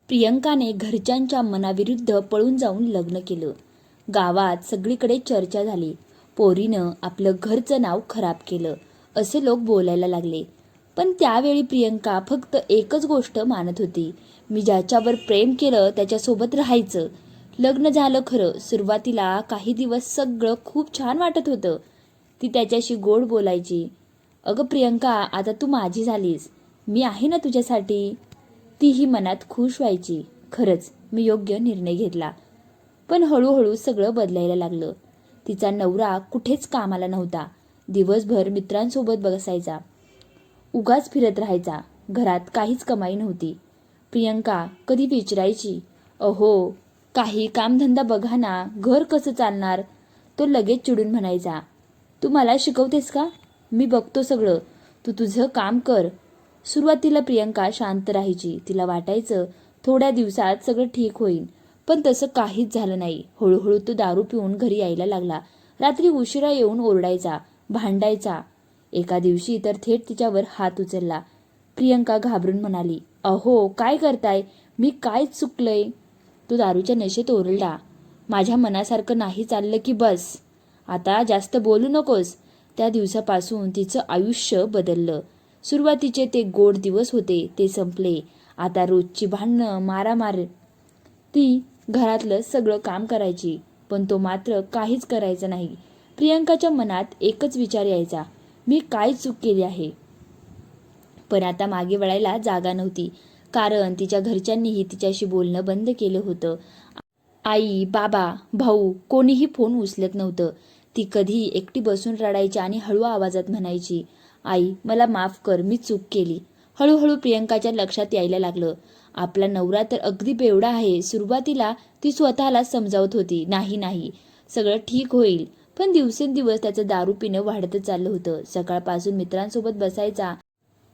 प्रियंकाने घरच्यांच्या मनाविरुद्ध पळून जाऊन लग्न केलं. गावात सगळीकडे चर्चा झाली. पोरीनं आपलं घरचं नाव खराब केलं असे लोक बोलायला लागले. पण त्यावेळी प्रियंका फक्त एकच गोष्ट मानत होती, मी ज्याच्यावर प्रेम केलं त्याच्यासोबत राहायचं. लग्न झालं खरं. सुरुवातीला काही दिवस सगळं खूप छान वाटत होतं. ती त्याच्याशी गोड बोलायची, अगं प्रियंका, आता तू माझी झालीस, मी आहे ना तुझ्यासाठी. तीही मनात खुश व्हायची, खरंच मी योग्य निर्णय घेतला. पण हळूहळू सगळं बदलायला लागलं. तिचा नवरा कुठेच कामाला नव्हता. दिवसभर मित्रांसोबत बसायचा, उगाच फिरत राहायचा. घरात काहीच कमाई नव्हती. प्रियंका कधी विचारायची, अहो काही कामधंदा बघा ना, घर कसं चालणार. तो लगेच चिडून म्हणायचा, तू मला शिकवतेस का? मी बघतो सगळं, तू तुझं काम कर. सुरुवातीला प्रियंका शांत राहायची. तिला वाटायचं थोड्या दिवसात सगळं ठीक होईल. पण तसं काहीच झालं नाही. हळूहळू तो दारू पिऊन घरी यायला लागला. रात्री उशिरा येऊन ओरडायचा, भांडायचा. एका दिवशी तर थेट तिच्यावर हात उचलला. प्रियंका घाबरून म्हणाली, अहो काय करताय, मी काय चुकलंय? तो दारूच्या नशेत ओरडला, माझ्या मनासारखं नाही चाललं की बस, आता जास्त बोलू नकोस. त्या दिवसापासून तिचं आयुष्य बदललं. सुरुवातीचे ते गोड दिवस होते ते संपले. आता रोजची भांडणं, मारामार. ती घरातलं सगळं काम करायची, पण तो मात्र काहीच करायचा नाही. प्रियंकाच्या मनात एकच विचार यायचा, मी काय चूक केली आहे? पण आता मागे वळायला जागा नव्हती, कारण तिच्या घरच्यांनीही तिच्याशी बोलणं बंद केलं होतं. आई, बाबा, भाऊ कोणीही फोन उचलत नव्हतं. ती कधी एकटी बसून रडायची आणि हळू आवाजात म्हणायची, आई मला माफ कर, मी चूक केली. हळूहळू प्रियंकाच्या लक्षात यायला लागलं, आपला नवरा तर अगदी बेवडा आहे. सुरुवातीला ती स्वतःला समजावत होती, नाही नाही सगळं ठीक होईल. पण दिवसेंदिवस त्याचं दारू पिणं वाढतच चाललं होतं. सकाळपासून मित्रांसोबत बसायचा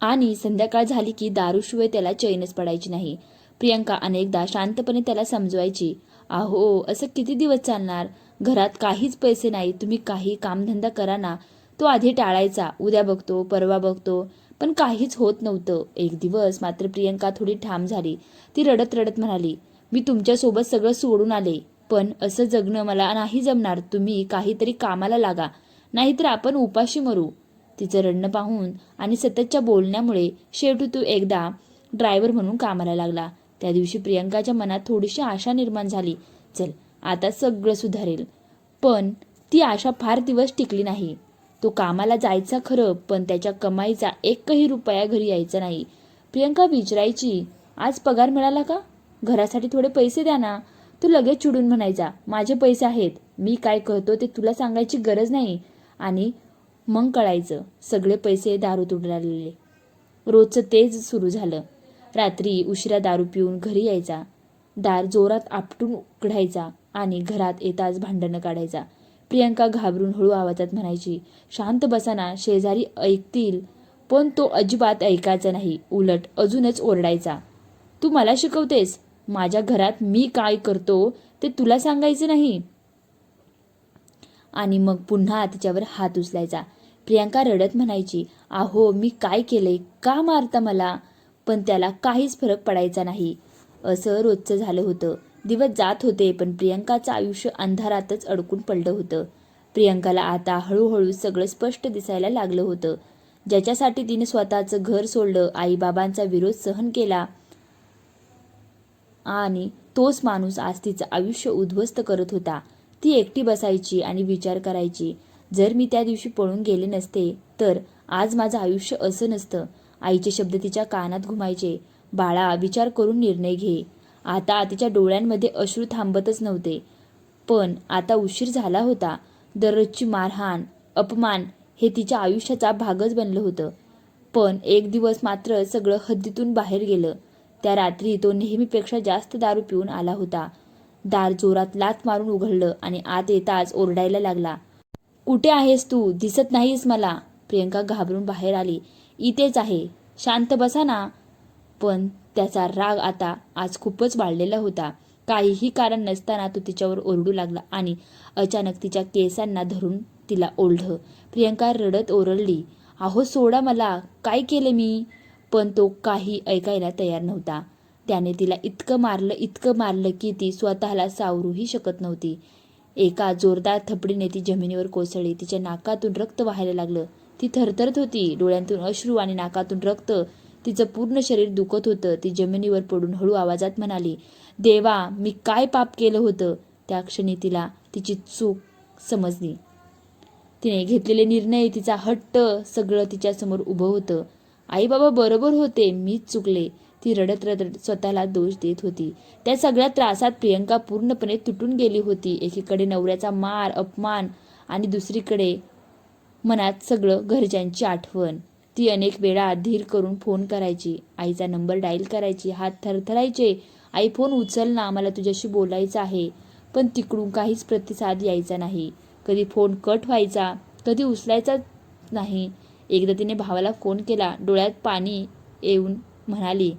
आणि संध्याकाळ झाली की दारूशिवाय त्याला चैनच पडायची नाही. प्रियंका अनेकदा शांतपणे त्याला समजवायची, अहो असं किती दिवस चालणार, घरात काहीच पैसे नाही, तुम्ही काही कामधंदा करा ना. तो आधी टाळायचा, उद्या बघतो, परवा बघतो, पण काहीच होत नव्हतं. एक दिवस मात्र प्रियंका थोडी ठाम झाली. ती रडत रडत म्हणाली, मी तुमच्यासोबत सगळं सोडून आले, पण असं जगणं मला नाही जमणार. तुम्ही काहीतरी कामाला लागा, नाहीतर आपण उपाशी मरू. तिचं रडणं पाहून आणि सततच्या बोलण्यामुळे शेवटी तो एकदा ड्रायव्हर म्हणून कामाला लागला. त्या दिवशी प्रियंकाच्या मनात थोडीशी आशा निर्माण झाली, चल आता सगळं सुधारेल. पण ती आशा फार दिवस टिकली नाही. तो कामाला जायचा खरं, पण त्याच्या कमाईचा एकही रुपया घरी यायचा नाही. प्रियंका विचारायची, आज पगार मिळाला का? घरासाठी थोडे पैसे द्या ना. तो लगेच चिडून म्हणायचा, माझे पैसे आहेत, मी काय करतो ते तुला सांगायची गरज नाही. आणि मग कळायचं सगळे पैसे दारूत उडलेले. रोजचं तेच सुरू झालं. रात्री उशिरा दारू पिऊन घरी यायचा, दार जोरात आपटून उघडायचा आणि घरात येताच भांडणं काढायचा. प्रियंका घाबरून हळू आवाजात म्हणायची, शांत बसा ना, शेजारी ऐकतील. पण तो अजिबात ऐकायचा नाही, उलट अजूनच ओरडायचा, तू मला शिकवतेस, माझ्या घरात मी काय करतो ते तुला सांगायचं नाही. आणि मग पुन्हा तिच्यावर हात उचलायचा. प्रियंका रडत म्हणायची, अहो मी काय केलंय, का मारता मला? पण त्याला काहीच फरक पडायचा नाही. असं रोजचं झालं होतं. दिवस जात होते, पण प्रियंकाचं आयुष्य अंधारातच अडकून पडलं होतं. प्रियंकाला आता हळूहळू सगळं स्पष्ट दिसायला लागलं होतं. ज्याच्यासाठी तिने स्वतःचं घर सोडलं, आईबाबांचा विरोध सहन केला, आणि तोच माणूस आज तिचं आयुष्य उद्ध्वस्त करत होता. ती एकटी बसायची आणि विचार करायची, जर मी त्या दिवशी पळून गेले नसते तर आज माझं आयुष्य असं नसतं. आईचे शब्द तिच्या कानात घुमायचे, बाळा विचार करून निर्णय घे. आता तिच्या डोळ्यांमध्ये अश्रू थांबतच नव्हते. पण आता उशीर झाला होता. दररोजची मारहाण, अपमान हे तिच्या आयुष्याचा भागच बनलं होतं. पण एक दिवस मात्र सगळं हद्दीतून बाहेर गेलं. त्या रात्री तो नेहमीपेक्षा जास्त दारू पिऊन आला होता. दार जोरात लाथ मारून उघडलं आणि आत येताच ओरडायला लागला, कुठे आहेस तू, दिसत नाहीस मला? प्रियंका घाबरून बाहेर आली, इथेच आहे, शांत बसा ना. पण त्याचा राग आता आज खूपच वाढलेला होता. काहीही कारण नसताना तो तिच्यावर ओरडू लागला आणि अचानक तिच्या केसांना धरून तिला ओढलं. प्रियंका रडत ओरडली, अहो सोडा मला, काय केले मी? पण तो काही ऐकायला तयार नव्हता. त्याने तिला इतकं मारलं की ती स्वतःला सावरूही शकत नव्हती. एका जोरदार थपडीने ती जमिनीवर कोसळली. तिच्या नाकातून रक्त वाहायला लागलं. ती थरथरत होती. डोळ्यांतून अश्रू आणि नाकातून रक्त. तिचं पूर्ण शरीर दुखत होतं. ती जमिनीवर पडून हळू आवाजात म्हणाली, देवा, मी काय पाप केलं होतं? त्या क्षणी तिला तिची चूक समजली. तिने घेतलेले निर्णय, तिचा हट्ट, सगळं तिच्यासमोर उभं होतं. आई बाबा बरोबर होते, मीच चुकले. ती रडत रडत स्वतःला दोष देत होती. त्या सगळ्या त्रासात प्रियंका पूर्णपणे तुटून गेली होती. एकीकडे नवऱ्याचा मार, अपमान आणि दुसरीकडे मनात सगळं घरच्यांची आठवण. ती अनेक वेळा धीर करून फोन करायची. आईचा नंबर डायल करायची. हात थरथरायचे. आई, फोन उचल ना, मला तुझ्याशी बोलायचं आहे. पण तिकडून काहीच प्रतिसाद यायचा नाही. कधी फोन कट व्हायचा, कधी उचलायचा नाही. एकदा तिने भावाला फोन केला. डोळ्यात पाणी येऊन म्हणाली,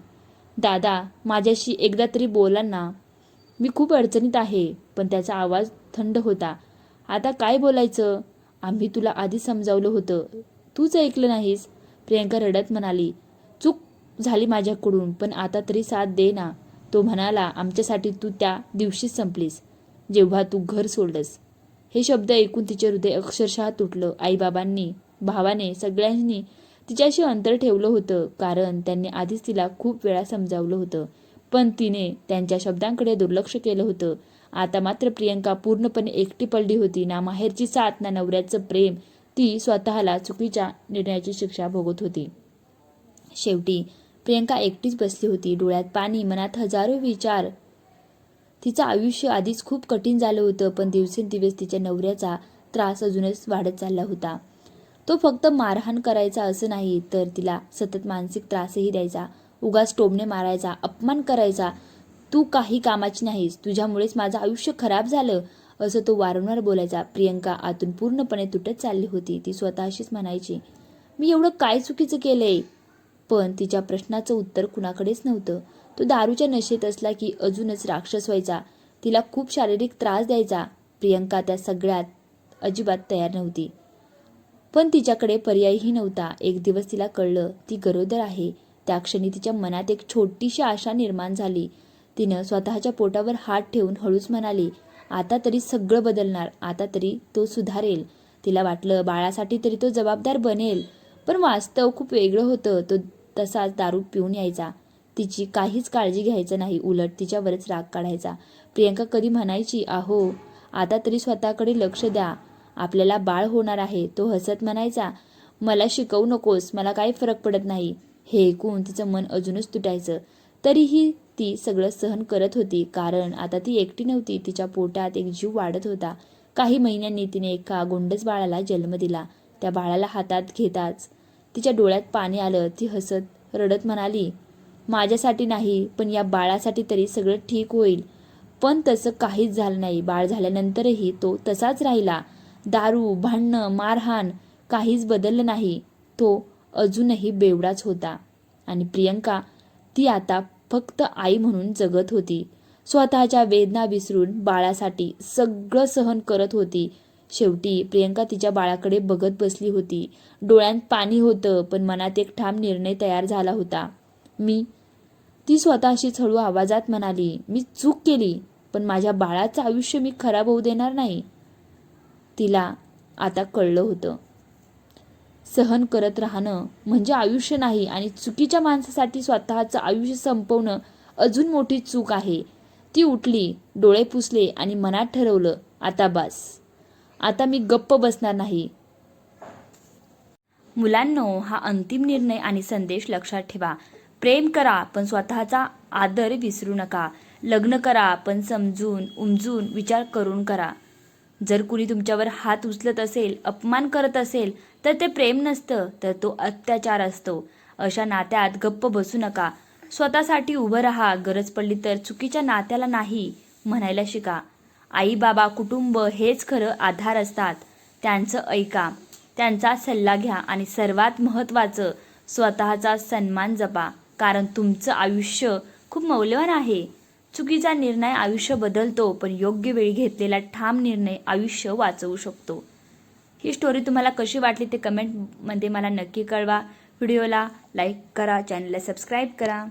दादा, माझ्याशी एकदा तरी बोला ना, मी खूप अडचणीत आहे. पण त्याचा आवाज थंड होता. आता काय बोलायचं? आम्ही तुला आधी समजावलं होतं, तूच ऐकलं नाहीस. प्रियंका रडत म्हणाली, चूक झाली माझ्याकडून, पण आता तरी साथ दे ना. तो म्हणाला, आमच्यासाठी तू त्या दिवशीच संपलीस, जेव्हा तू घर सोडलंस. हे शब्द ऐकून तिचे हृदय अक्षरशः तुटलं. आईबाबांनी, भावाने, सगळ्यांनी तिच्याशी अंतर ठेवलं होतं, कारण त्यांनी आधीच तिला खूप वेळा समजावलं होतं. पण तिने त्यांच्या शब्दांकडे दुर्लक्ष केलं होतं. आता मात्र प्रियंका पूर्णपणे एकटी पडली होती. ना माहेरची साथ, ना नवऱ्याचं प्रेम. ती स्वतःला चुकीच्या निर्णयाची शिक्षा भोगत होती. शेवटी प्रियंका एकटीच बसली होती. डोळ्यात पाणी, मनात हजारो विचार. तिचं आयुष्य आधीच खूप कठीण झालं होतं, पण दिवसेंदिवस तिच्या नवऱ्याचा त्रास अजूनच वाढत चालला होता. तो फक्त मारहाण करायचा असं नाही, तर तिला सतत मानसिक त्रासही द्यायचा. उगाच टोमणे मारायचा, अपमान करायचा. तू काही कामाची नाहीस, तुझ्यामुळेच माझं आयुष्य खराब झालं, असं तो वारंवार बोलायचा. प्रियंका आतून पूर्णपणे तुटत चालली होती. ती स्वतःशीच म्हणायची, मी एवढं काय चुकीचं केलंय? पण तिच्या प्रश्नाचं उत्तर कुणाकडेच नव्हतं. तो दारूच्या नशेत असला की अजूनच राक्षस व्हायचा. तिला खूप शारीरिक त्रास द्यायचा. प्रियंका त्या सगळ्यात अजिबात तयार नव्हती. पण तिच्याकडे पर्यायही नव्हता. एक दिवस तिला कळलं, ती गरोदर आहे. त्या क्षणी तिच्या मनात एक छोटीशी आशा निर्माण झाली. तिनं स्वतःच्या पोटावर हात ठेवून हळूच म्हणाली, आता तरी सगळं बदलणार, आता तरी तो सुधारेल. तिला वाटलं, बाळासाठी तरी तो जबाबदार बनेल. पण वास्तव खूप वेगळं होतं. तो तसाच दारू पिऊन यायचा. तिची काहीच काळजी घ्यायचं नाही, उलट तिच्यावरच राग काढायचा. प्रियंका कधी म्हणायची, अहो, आता तरी स्वतःकडे लक्ष द्या, आपल्याला बाळ होणार आहे. तो हसत म्हणायचा, मला शिकवू नकोस, मला काही फरक पडत नाही. हे ऐकून तिचं मन अजूनच तुटायचं. तरीही ती सगळं सहन करत होती, कारण आता ती एकटी नव्हती. तिच्या पोटात एक जीव वाढत होता. काही महिन्यांनी तिने एका गोंडस बाळाला जन्म दिला. त्या बाळाला हातात घेताच तिच्या डोळ्यात पाणी आलं. ती हसत रडत म्हणाली, माझ्यासाठी नाही, पण या बाळासाठी तरी सगळं ठीक होईल. पण तसं काहीच झालं नाही. बाळ झाल्यानंतरही तो तसाच राहिला. दारू, भांडणं, मारहाण, काहीच बदललं नाही. तो अजूनही बेवडाच होता. आणि प्रियंका, ती आता फक्त आई म्हणून जगत होती. स्वतःच्या वेदना विसरून बाळासाठी सगळं सहन करत होती. शेवटी प्रियंका तिच्या बाळाकडे बघत बसली होती. डोळ्यात पाणी होतं, पण मनात एक ठाम निर्णय तयार झाला होता. ती स्वतःशीच हळू आवाजात म्हणाली, मी चूक केली, पण माझ्या बाळाचं आयुष्य मी खराब होऊ देणार नाही. तिला आता कळलं होतं, सहन करत राहणं म्हणजे आयुष्य नाही, आणि चुकीच्या माणसासाठी स्वतःचं आयुष्य संपवणं अजून मोठी चूक आहे. ती उठली, डोळे पुसले आणि मनात ठरवलं, आता बस, आता मी गप्प बसणार नाही. मुलांनो, हा अंतिम निर्णय आणि संदेश लक्षात ठेवा. प्रेम करा, पण स्वतःचा आदर विसरू नका. लग्न करा, पण समजून उमजून विचार करून करा. जर कुणी तुमच्यावर हात उचलत असेल, अपमान करत असेल, तर ते प्रेम नसतं, तर तो अत्याचार असतो. अशा नात्यात गप्प बसू नका. स्वतःसाठी उभं राहा. गरज पडली तर चुकीच्या नात्याला नाही म्हणायला शिका. आई बाबा, कुटुंब हेच खरं आधार असतात. त्यांचं ऐका, त्यांचा सल्ला घ्या, आणि सर्वात महत्त्वाचं, स्वतःचा सन्मान जपा, कारण तुमचं आयुष्य खूप मौल्यवान आहे. चुकीचा निर्णय आयुष्य बदलतो, पण योग्य वेळी घेतलेला ठाम निर्णय आयुष्य वाचवू शकतो. ही स्टोरी तुम्हाला कशी वाटली ते कमेंटमध्ये मला नक्की कळवा. व्हिडिओला लाईक करा, चॅनलला सबस्क्राईब करा.